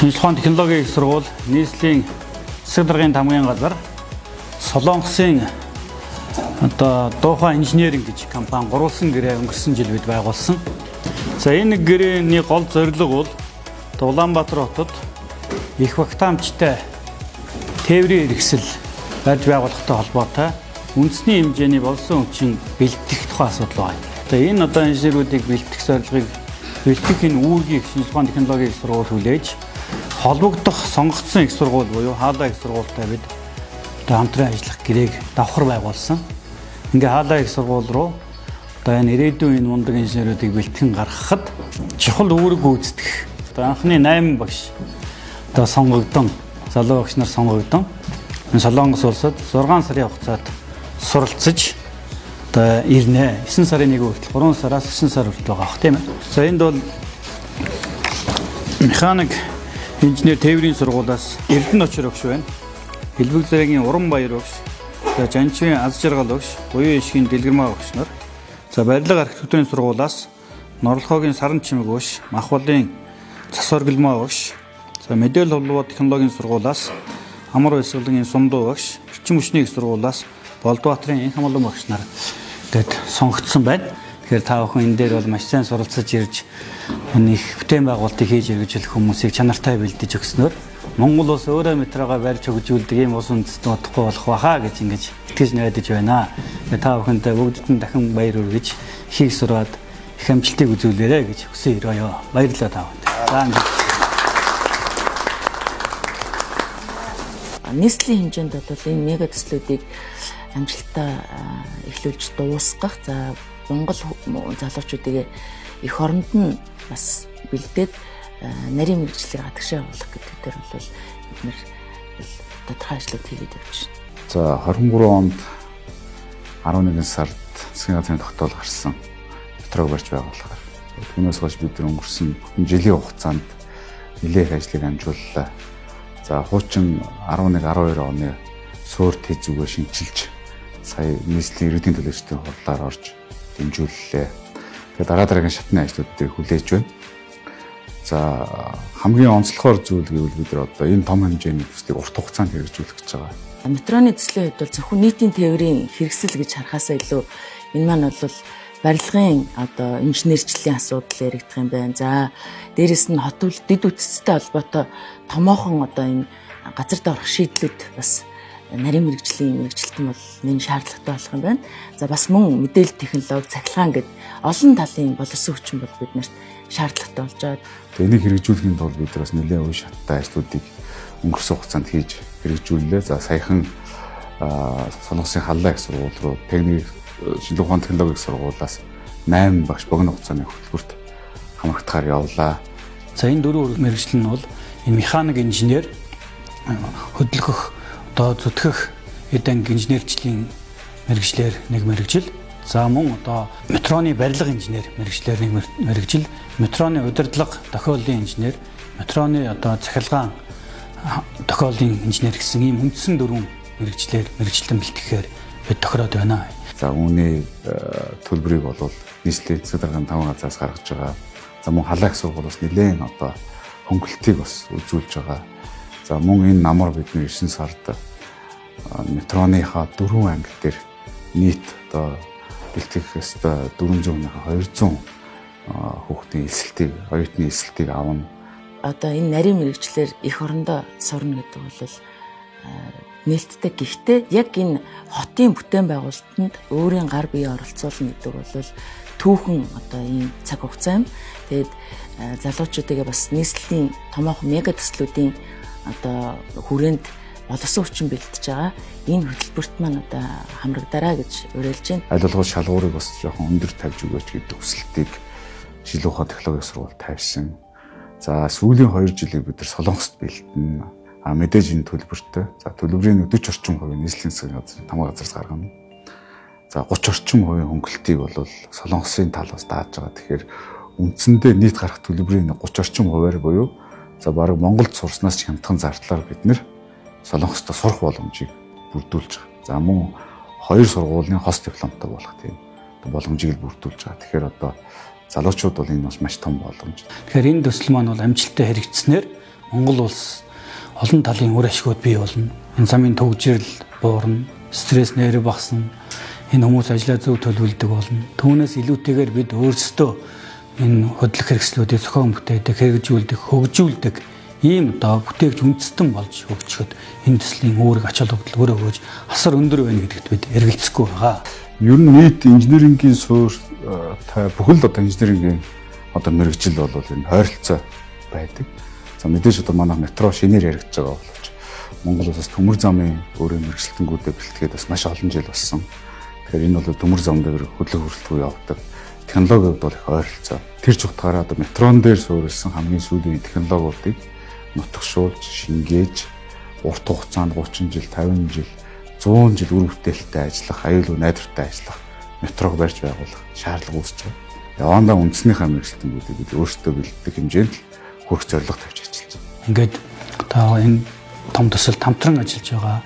шинжилгээ ухааны технологийн их сургууль, нийслэлийн засаг даргын тамгын газар, Солонгосын Дуухан инженеринг гэж компани гурвалсан гэрээ өнгөрсөн жил бид байгуулсан. За энэ гэрээний гол зорилго бол Улаанбаатар хотод их багтаамжтай тээврийн хэрэгсэл барьж байгуулахтай холбоотой үндэсний хэмжээний болсон хүчин бэлтгэх тухай асуудал байна. Энэ инженеруудыг бэлтгэх зорилгыг бэлтгэх энэ үүргийг шинжилгээ ухааны технологийн их сургууль хүлээж холбогдох сонгогдсон их сургууль буюу хаалаа их сургуультай бид хамтран ажиллах гэрээг давхар байгуулсан. Ингээ хаалаа их сургууль руу энэ ирээдүйн энэ мундаг инженеруудыг бэлтгэн гаргахад чухал үүрэг гүйцэтгэх. Анхны 8 багш сонгогдсон, залуу багш нар сонгогдсон. Энэ Солонгос улсад 6 сарын хугацаанд суралцж ирнэ. 9 сарын 1 хүртэл 3 сараас 9 сар хүртэл байгаа бох тийм ээ. За энд бол механик инженер тээврийн сургуулиас Эрдэнэ очир багш байна. Хэлбэг зэрэгийн Уран Баяр багш, Жанчийн Аз жаргал багш, Буян ишгийн Дэлгэрмаа багш нар. За барилга архитектурын сургуулиас Норлохогийн Саран Чимэг багш, Махбалын Цас оргилмаа багш. За мэдээлэл холбоо технологийн сургуулиас Амар Баясгалын Сумдуу багш, Эрчим хүчний их сургуулиас Болдбаатарын Энх хамгаалан багш нар тэгээд сонгогдсон байна. Тэгэхээр та бүхэн энэ дээр бол маш сайн суралцаж ирж энэ их бүтээн байгуулалтыг хийж хэрэгжүүлэх хүмүүсийг чанартай бэлдэж өгснөөр Монгол улс өөрөө метрогоо барьж хөгжүүлдэг ийм улс үндэстэн бодохгүй болох байхаа гэж ингэж итгэж найдаж байна. Тэгээд та бүхэндээ бүгдд нь дахин баяр хүргэж ихийг сураад их амжилтыг үзүүлээрэй гэж хүсье өрөөё. Баярлалаа та бүхэнд. Нийслэлийн хэмжээнд бол энэ мега төслүүдийг амжилттай эхлүүлж дуусгах. За Монгол залуучуудыг эх оронд нь бас бэлдээд нарийн мэргэжлэр гадагшаа явуулах гэдэг дээр бол бид нэр тодорхой ажлууд хийгээд явж байна. За 23 онд 11 сард засгийн газрын тогтоол гарсан метрог барьж байгуулахаар. Түүнээс хойш бид өнгөрсөн бүтэн жилийн хугацаанд нэлээх ажлыг амжууллаа. За хуучин 11 12 оны суурь тэд зүгээ шинчилж сая нийслэлийн иргэдийн төлөөлөлтийн хурлаар орж дэмжүүллээ. Тэгээд дараа дараагийн шатны ажлуудыг хүлээж байна. За хамгийн онцлогоор зүйл гэвэл бид нар одоо энэ том хэмжээний төслийг урт хугацаанд хэрэгжүүлэх гэж байгаа. Метроны төслийн хувьд бол зөвхөн нийтийн тээврийн хэрэгсэл гэж харахаасаа илүү энэ маань бол барилгын инженерчлэлийн асуудал яригдах юм байна. За дээрэс нь хот үйл дэд үтцтэй холбоотой томоохон энэ газар доорх шийдлүүд бас нарийн мэргэжлэлтэн бол нэн шаардлагатай болох юм байна. За бас мөн мэдээлэл технологи, цахилгаан гэд олон талын боловсон хүчин бол биднэрт шаардлагатай болж байгаа. Энийг хэрэгжүүлэхийн тулд бид бас нэлээд үе шаттай ажлуудыг өнгөрсөн хугацаанд хийж хэрэгжүүллээ. За саяхан Солонгосын халлаа их сургууль руу техник шинжилгээ ухааны технологийн сургуулиас 8 багш богино хугацааны хөтөлбөрт хамрагдахаар явлаа. За энэ дөрвөн мэргэжил нь бол энэ механик инженер, хөдөлгөх, зүтгэх эдэн инженерчлийн мэргэжлэр нэг мэргэжил. За мөн метроны барилга инженер мэргэжлэр нэг мэргэжил, метроны удирдлага тохиоллын инженер, метроны цахилгаан тохиоллын инженер гэсэн ийм үндсэн дөрвөн мэргэжлэн бэлтгэхээр бид тохироод байна. За үүний төлбөрийг бол нийслэлийн засаг даргын 5 газраас гаргаж байгаа. За мөн халаа их сургуулиас нэлээд хөнгөлтийг бас үзүүлж байгаа. За мөн энэ намар бидний 9 сард метроныхаа 4 англи дээр нийт бэлтгэх ёстой 400-200 хүүхдийн эсэлтийг, оюутны эсэлтийг авна. Энэ нарийн мэргэжлэр эх орондоо сурна гэдэг бол нээлттэй. Гэхдээ яг энэ хотын бүтээн байгуулалтанд өөрийн гар бие оролцуулна гэдэг бол түүхэн ийм цаг хугацаа юм. Тэгээд залуучуудыг бас нийслэлийн томоохон мега төслүүдийн хүрээнд боловсон хүчин бэлтэж байгаа. Энэ хөтөлбөрт маань хамрагдаарай гэж уриалж байна. Аль болох шалгуурыг бас жоохон өндөр тавьж өгөөч гэдэг хүсэлтийг шинжилгээ ухааны технологийн сургууль тавьсан. За сүүлийн 2 жилийг бид нар Солонгост бэлдэнэ. Мэдээж энэ төлбөртэй. За төлбөрийн 40 орчим хувийг нийслэлийн засгийн газрын 5 газраас гаргана. За 30 орчим хувийн хөнгөлтийг бол Солонгосын талаас дааж байгаа. Тэгэхээр үндсэндээ нийт гарах төлбөрийн 30 орчим хувиар буюу за бараг Монголд сурснаас ч хямдхан зардлаар бид нэр Солонгост сурах боломжийг бүрдүүлж байгаа. За мөн 2 сургуулийн хос дипломтой болох тийм боломжийг бүрдүүлж байгаа. Тэгэхээр залуучууд бол энэ бас маш том боломж. Тэгэхээр энэ төсөл маань бол амжилттай хэрэгжснээр Монгол улс олон талын үр ашигуд бий болно. Энэ замын төвжирэл буурна, стресс нэрэ багасна. Энэ хүмүүс ажлаа зөв төлөвлөдөг болно. Түүнээс илүүтэйгээр бид өөрсдөө энэ хөдлөх хэрэгслүүдийг зохион бүтээдэг, хэрэгжүүлдэг, хөгжүүлдэг ийм одоо бүтээгч үндэстэн болж хөгжөхөд энэ төслийн үүрэг ач холбогдол өөрөө хөөж асар өндөр байна гэдэгт бид эргэлзэхгүй байгаа. Ер нь нийт инженерингийн суурь бүхэл одоо инженерингийн одоо мэрэгжил бол энэ ойролцоо байдаг. За мэдээж одоо манай метро шинээр яригдж байгаа боловч Монгол улсаас төмөр замын өөрийн мэрэгчлэлтэнгүүдэд бэлтгээд бас маш олон жил болсон. Тэгэхээр энэ бол төмөр зам дээр хөдлөх хүрэлтгүй явдаг. Технологид бол их ойролцоо. Тэр ч утгаараа одоо метрон дээр суурилсан хамгийн сүүлийн технологиудыг нутагшуулж, шингээж урт хугацаанд 30 жил, 50 жил, 100 жил үр бүтээлтэй ажиллах, аюулгүй найдвартай ажиллах метрог барьж байгуулах шаардлага үүсэж байгаа. Явандаа үндснийхээ мэрэгчлэлтнүүдийг бид өөрсдөө бэлддэг хэмжээнд хүрэх зорилго тавьж ажиллаж байна. Ингээд одоо энэ том төсөл хамтран ажиллаж байгаа,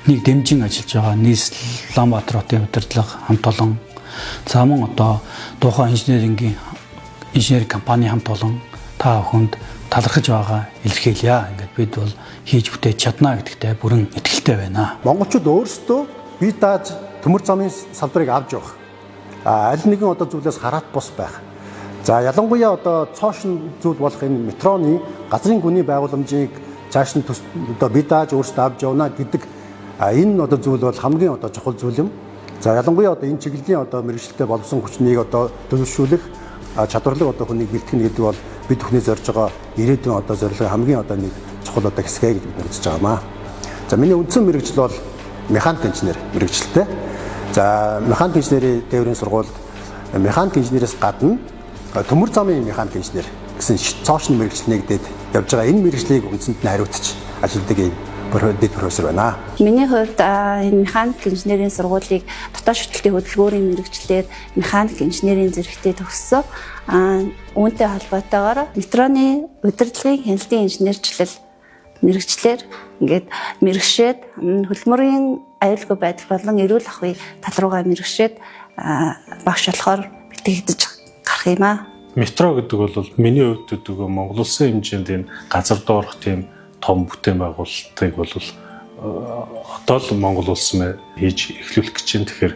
эднийг дэмжин ажиллаж байгаа нийслэл Улаанбаатар хотын удирдлага хамт олон за мөн одоо тухайн инженеринг компани хамт олон та бүхэнд талархаж байгаа илэрхийлье. Ингээд бид бол хийж бүтээж чадна гэдэгтээ бүрэн итгэлтэй байна. Монголчууд өөрсдөө бие дааж төмөр замын салбарыг авч явах. Аль нэгэн одоо зүйлээс хараат бус байх. За ялангуяа одоо цоошин зүйл болох энэ метроны газрын гүний байгууламжийг цааш нь одоо бие дааж өөрсдөө авч явна гэдэг энэ одоо зүйл бол хамгийн одоо чухал зүйл юм. За ялангуяа одоо энэ чиглэлийн одоо мэргэжилтэд боловсон хүчнийг одоо төлөвшүүлэх чадварлаг одоо хүнийг бэлтгэх гэдэг бол бид бүхний зорж байгаа ирээдүйн одоо зорилгын хамгийн одоо нэг чухал одоо хэсгээ гэж бид үзэж байгаамаа. За миний үндсэн мэргэжил бол механик инженер мэргэжилтэй. За механик инженерийн тээврийн сургуульд механик инженериэс гадна төмөр замын механик инженер гэсэн цоошин мэргэжил нэгдээд явж байгаа энэ мэргэжлийг үндсэнд нь хариуцж ажилладаг юм дэд профессор байна. Миний хувьд энэ механик инженерийн сургуулийг дотоод шүтлтийн хөдөлгөөрийн мэргэжлэр механик инженерийн зэрэгтээ төгссөн. Үүнтэй холбоотойгоор метроны удирдлагын хяналтын инженерчлэл мэргэжлэр ингээд мэрэгшээд хөдөлмөрийн аюулгүй байдал болон эрүүл ахуйн тал руугаа мэрэгшээд багш болохоор бэлтгэгдэж гарах юм аа. Метро гэдэг бол миний хувьд гэдэг Монгол улсын хэмжээнд энэ газар доорх тийм том бүтээн байгуулалтыг бол одоо л Монгол улс хийж эхлүүлэх гэж байна. Тэгэхээр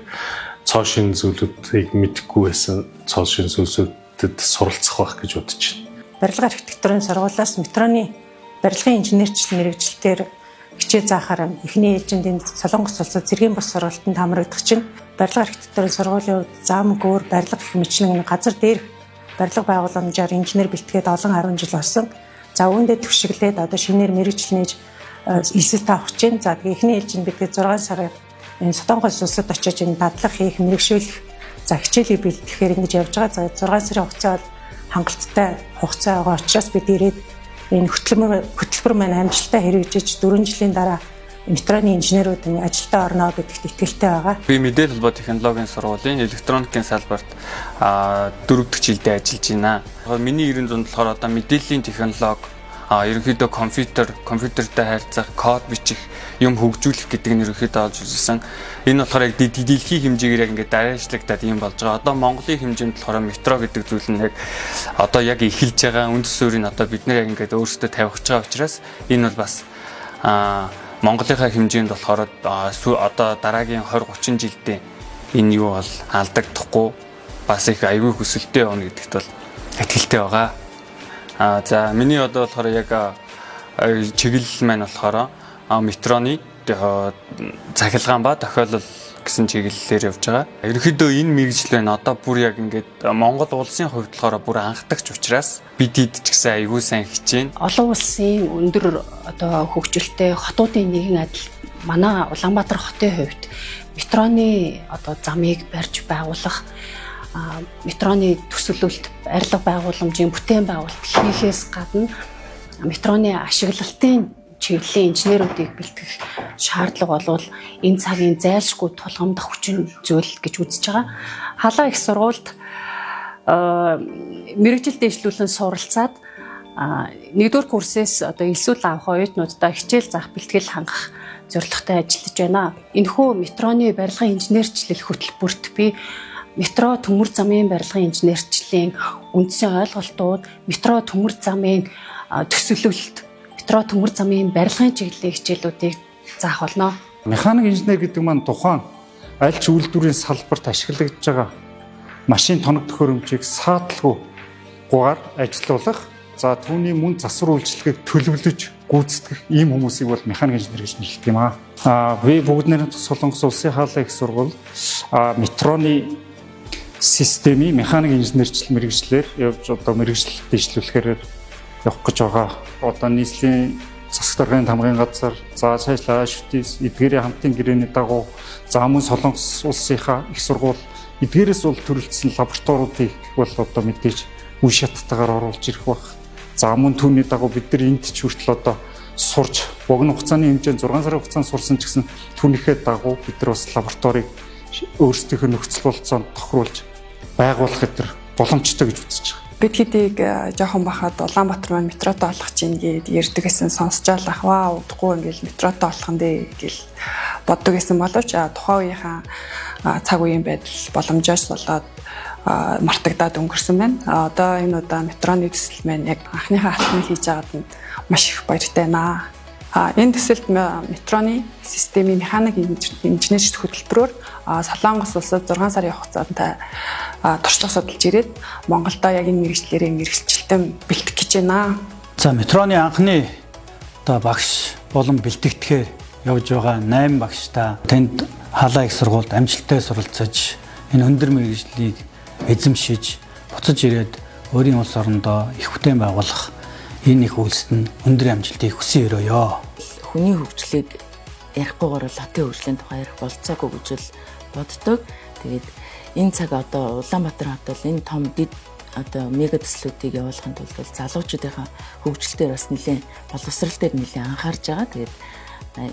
цоошин зүйлүүдийг мэдэхгүй байсан цоошин зүйлсүүдэд суралцах байх гэж бодож байна. Барилга архитектурын сургуулиас метроны барилгын инженерчлэл мэргэжилтээр хичээл заахаар эхний ээлжинд Солонгос улсад цэргийн бус сургалтанд хамрагдах чинь барилга архитектурын сургуулийн хувьд зам гүүр барилга гэх мэтлэн газар дээрх барилга байгууламжаар инженер бэлтгээд олон 10 жил болсон. За үүндээ төвшиглээд одоо шинээр мэргэжил нээж элсэлт авах чинь. За тэгээ эхний ээлжинд бид 6 сар энэ Солонгос улсад очиж энэ дадлах хийх мэргэжүүлэх за хичээлийг бэлтгэхээр ингэж явж байгаа. За 6 сарын хугацаа бол хангалттай хугацаа байгаа учраас бид ирээд энэ хөтөлбөр маань амжилттай хэрэгжиж 4 жилийн дараа метроны инженерүүд ажилдаа орно гэдэгт итгэлтэй байгаа. Би мэдээлэл холбоо технологийн сургуулийн электроникийн салбарт 4 дахь жилдээ ажиллаж байна. Миний ерөн зунд болохоор одоо мэдээллийн технологи, ерөнхийдөө компьютертэй харьцах, код бичих, юм хөгжүүлэх гэдэг нь ерөнхийдөө олж ирсэн. Энэ болохоор яг дэлхийн хэмжээгээр яг ингээд дараачлагдаад юм болж байгаа. Одоо Монголын хэмжээнд болохоор метро гэдэг зүйл нь яг одоо яг эхэлж байгаа үндэс суурийг одоо бид нэр яг ингээд өөрсдөө тавих гэж байгаа учраас энэ бол бас Монголынхаа хэмжээнд болохоор одоо дараагийн 20-30 жилдээ энэ юу бол алдагдахгүй бас их аюулгүй хүсэлтэй явна гэдэгт бол итгэлтэй байгаа. За миний одоо болохоор яг чиглэл маань болохоор метроны цахилгаан ба тохиолол гэсэн чиглэлээр явж байгаа. Ерөнхийдөө энэ мэргэжил байна. Одоо бүр яг ингээд Монгол улсын хувьд болохоор бүр анхдагч учраас бид хэд ч гэсэн аягүй сайн хичээн. Олон улсын өндөр одоо хөгжилтэй хотуудын нэгэн адил манай Улаанбаатар хотын хувьд метроны одоо замыг барьж байгуулах, метроны төсөлөлт, барилга байгууламжийн бүтээн байгуулалт хийхээс гадна метроны ашиглалтын чиглэлийн инженеруудыг бэлтгэх шаардлага болвол энэ цагийн зайлшгүй тулгамдах хүчин зүйл гэж үзэж байгаа. Халаа их сургуульд мэргэжил дэвшлүүлэн суралцаад нэгдүгээр курсээс одоо элсүүл авах оюутнуудаа хичээл заах бэлтгэл хангах зорилготой ажиллаж байна. Энэхүү метроны барилгын инженерчлэл хөтөлбөрт би метро төмөр замын барилгын инженерчлийн үндсэн ойлголтууд, метро төмөр замын төсөлөлт, метро төмөр замын барилгын чиглэлийн хичээлүүдийг заах болно. Механик инженер гэдэг маань тухайн аль ч үйлдвэрийн салбарт ашиглагдж байгаа машин тоног төхөөрөмжийг саадлгүйгээр ажилуулах, за түүний мөн засвар үйлчилгээг төлөвлөж гүйцэтгэх ийм хүмүүсийг бол механик инженер гэж нэрлэдэг юм аа. Би бүгд найрамдах Солонгос улсын хаалга их сургууль метроны системийн механик инженерчил мэргэжлэр явж одоо мэргэжил дэвшлүүлэхээр явах гэж байгаа. Одоо нийслэлийн засаг даргын тамгын газар, за цаашлаа шүтээс эдгээрийн хамтын гэрээний дагуу, за мөн Солонгос улсынхаа их сургууль эдгээрээс бол төрөлдсөн лабораториудыг бол одоо мэдээж үе шаттайгаар оруулж ирэх баг. За мөн түүний дагуу бид нар энд ч хүртэл одоо сурч богино хугацааны хэмжээнд 6 сарын хугацаанд сурсан ч гэсэн түүнийхээ дагуу бид нар бас лабораторийг өөрсдийнхөө нөхцөл болцоонд тохируулж байгуулах гэдэг боломжтой гэж үзэж байгаа. Бид хэдийг жоохон бахад Улаанбаатар маань метротой олох чинь гээд ярьдаг гэсэн сонсчаал ах ваа удахгүй ингээл метротой олох нь дээ гэж боддог гэсэн боловч тухайн үеийнхаа цаг үеийн байдал боломжоос болоод мартагдаад өнгөрсөн байна. Одоо энэ удаа метроны төсөл маань яг анхныхаа алхмыг хийж байгаад нь маш их баяртай байна. Энэ төсөлд метроны системийн механик инженерч хөтөлбөрөөр Солонгос улсад 6 сарын хугацаанд туршлага судалж ирээд Монголдо яг энэ мэргэжлэрээ мэргэжилтэн бэлтгэх гэж байна. За метроны анхны одоо багш болон бэлтгэгдэхээр явж байгаа 8 багштай тэнд хаалга их сургуульд амжилттай суралцаж энэ өндөр мэргэжлийг эзэмшиж буцаж ирээд өөрийн улс орондоо их бүтээн байгуулах энэ их үйлсэд нь өндөр амжилтыг хүсэн өрөөё. Хүний хөгжлийг ярихгүйгээр латын хөгжлийн тухай ярих болцоогүй гэж л боддог. Тэгээд энэ цаг одоо Улаанбаатар хотод энэ том дэд одоо мега төслүүдийг явуулахын тулд залуучуудынхаа хөгжил дээр бас нэлээд боловсрал дээр нэлээд анхаарж байгаа. Тэгээд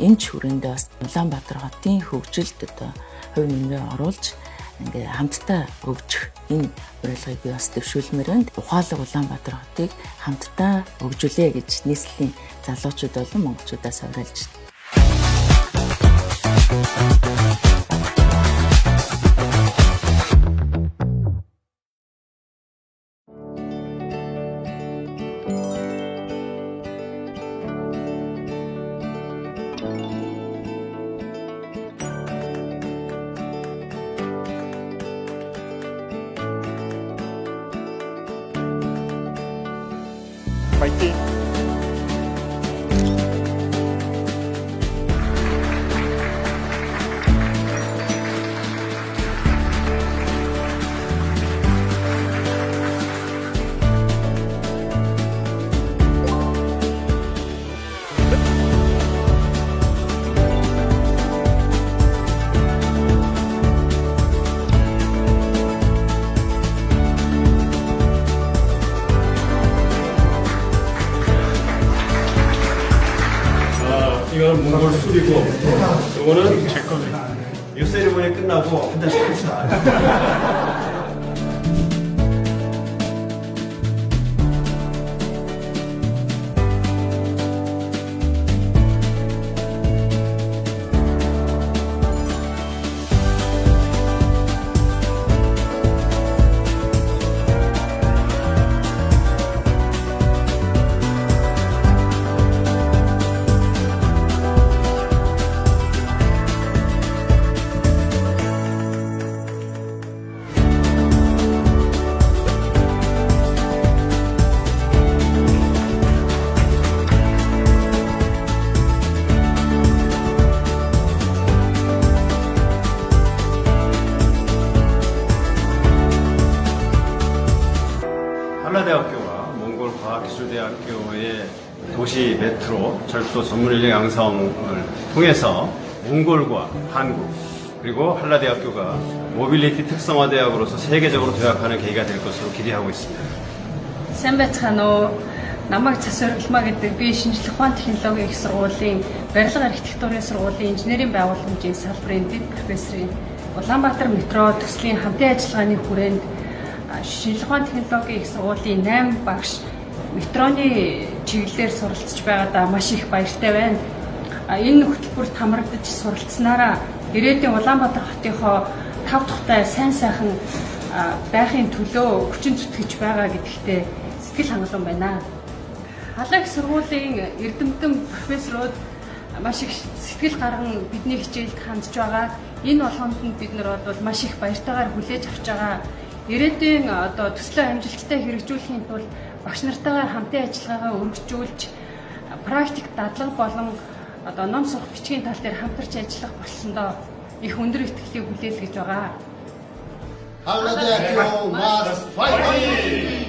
энэ ч хүрээндээ бас Улаанбаатар хотын хөгжилд одоо хувь нэмрээ оруулж ингээ хамтдаа өгжих энэ урилгыг би бас дэвшүүлмээр байна. Ухаалаг Улаанбаатар хотыг хамтдаа өгжүүлээ гэж нийслэлийн залуучууд болон монголчуудаас уриалж байна. Fighting. 이건 몽골 술이고 이거는 제 거네. 이 세리머니 끝나고 한 잔씩 합시다. 한라대학교와 몽골과학기술대학교의 도시 메트로 철도 전문인력 양성을 통해서 몽골과 한국 그리고 한라대학교가 모빌리티 특성화대학으로서 세계적으로 도약하는 계기가 될 것으로 기대하고 있습니다. Сайн байцгаана уу? Намайг Цас Оргилмаа гэдэг би шинжлэх ухаан технологийн их сургуулийн барилга архитектурын сургуулийн инженерийн байгууламжийн салбарын дэд профессорын Улаанбаатар метро төслийн хамтын ажиллагааны хүрээнд шинжлэх ухааны технологийн их сургуулийн 8 багш метроны чиглэлээр суралцж байгаадаа маш их баяртай байна. Энэ хөтөлбөрт хамрагдаж суралцсанаараа ирээдүйн Улаанбаатар хотынхоо тав тухтай сайн сайхан байхын төлөө хүчин зүтгэж байгаа гэдэгтээ сэтгэл хангалуун байна. Халаа их сургуулийн эрдэмтэн профессорууд маш их сэтгэл гарган бидний хичээлд хандж байгаа. Энэ болгонд нь бид нар бол маш их баяртайгаар хүлээж авч байгаа. Ирээдүйн одоо төслийн амжилттай хэрэгжүүлэхийн тулд багш нартайгаар хамтын ажиллагаагаа өргөжүүлж практик дадлага болон одоо ном сурах бичгийн тал дээр хамтарч ажиллах болсондоо их өндөр итгэлийг хүлээл гэж байгаа. How's that, you must fight!